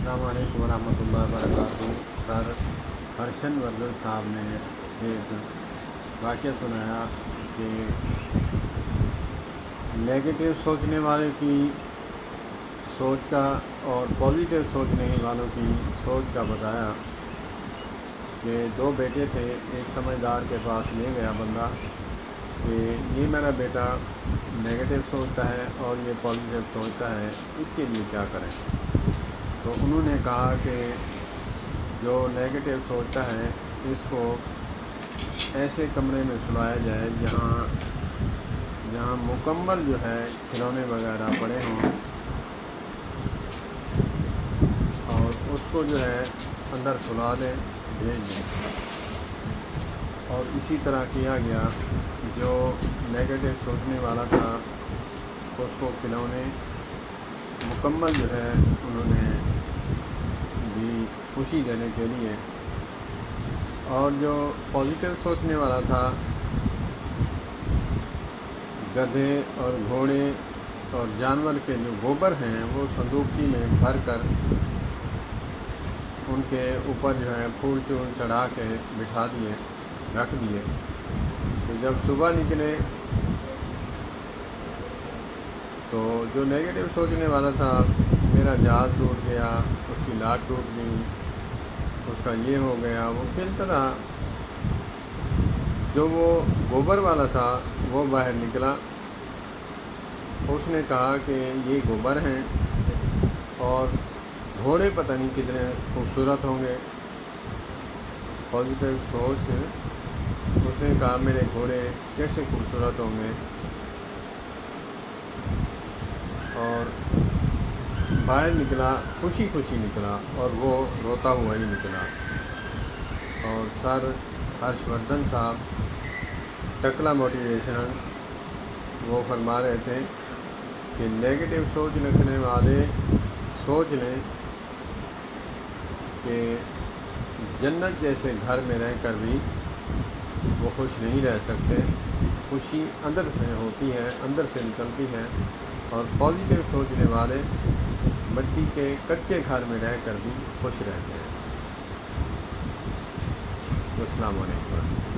السلام علیکم ورحمۃ اللہ وبرکاتہ۔ سر ہرشن وردن صاحب نے ایک واقعہ سنایا کہ نیگیٹو سوچنے والے کی سوچ کا اور پازیٹیو سوچنے والوں کی سوچ کا بتایا کہ دو بیٹے تھے، ایک سمجھدار کے پاس لے گیا بندہ کہ یہ میرا بیٹا نیگیٹو سوچتا ہے اور یہ پازیٹیو سوچتا ہے، اس کے لیے کیا کریں؟ تو انہوں نے کہا کہ جو نیگیٹو سوچتا ہے اس کو ایسے کمرے میں سلایا جائے جہاں مکمل جو ہے کھلونے وغیرہ پڑے ہوں، اور اس کو جو ہے اندر سلا دیں، بھیج دیں۔ اور اسی طرح کیا گیا، جو نیگیٹو سوچنے والا تھا اس کو کھلونے مکمل جو ہے انہوں نے بھی خوشی دینے کے لیے، اور جو پازیٹیو سوچنے والا تھا گدھے اور گھوڑے اور جانور کے جو گوبر ہیں وہ صندوقی میں بھر کر ان کے اوپر جو ہے پھول چول چڑھا کے بٹھا دیے، رکھ دیے۔ تو جب صبح نکلے تو جو نیگیٹو سوچنے والا تھا، میرا جہاز ٹوٹ گیا، اس کی لاٹ ٹوٹ گئی، اس کا یہ ہو گیا، وہ کھیلتا رہا۔ جو وہ گوبر والا تھا وہ باہر نکلا، اس نے کہا کہ یہ گوبر ہیں اور گھوڑے پتہ نہیں کتنے خوبصورت ہوں گے۔ پازیٹیو سوچ، اس نے کہا میرے گھوڑے کیسے خوبصورت ہوں گے، اور باہر نکلا، خوشی خوشی نکلا، اور وہ روتا ہوا ہی نکلا۔ اور سر ہرش وردن صاحب ٹکلا موٹیویشنل وہ فرما رہے تھے کہ نیگیٹو سوچ رکھنے والے سوچ لیں کہ جنت جیسے گھر میں رہ کر بھی وہ خوش نہیں رہ سکتے، خوشی اندر سے ہوتی ہے، اندر سے نکلتی ہے۔ اور پازیٹیو سوچنے والے مٹی کے کچے گھر میں رہ کر بھی خوش رہتے ہیں۔ السلام علیکم۔